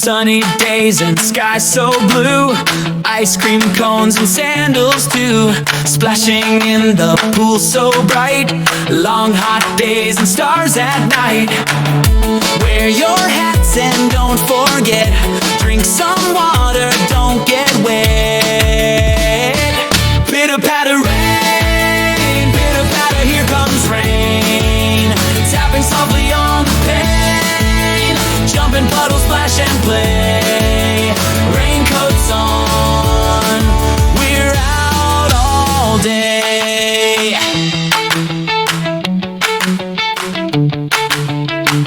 Sunny days and sky so blue, ice cream cones and sandals too, splashing in the pool so bright, long hot days and stars at night. Wear your hats and don't forget, drink some water, don't get wet. Pitter patter rain, pitter patter, here comes rain, tapping softly on the pane, jumping puddles, splash and play. Raincoats on, we're out all day.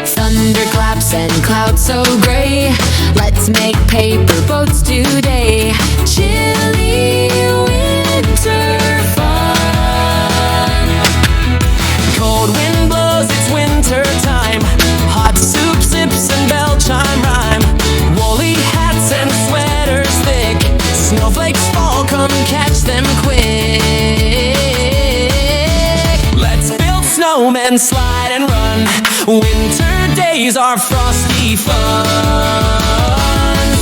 Thunderclaps and clouds so gray, let's make paper boats today. Chilly winter fun, cold wind blows, it's winter time, hot soup sips and bell chime rhyme, woolly hats and sweaters thick, snowflakes fall, come catch them quick. Let's build snowmen, slide and run, winter days are frosty fun.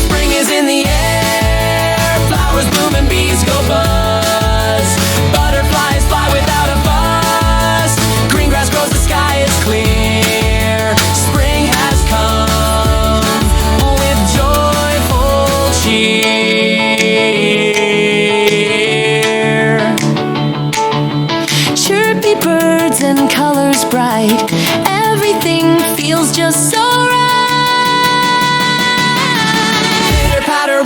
Spring is in the air, flowers bloom and bees go buzz, butterflies fly without a fuss, green grass grows, the sky is clear, spring has come with joyful cheer. Chirpy birds and colors bright, everything feels just so right. Pitter patter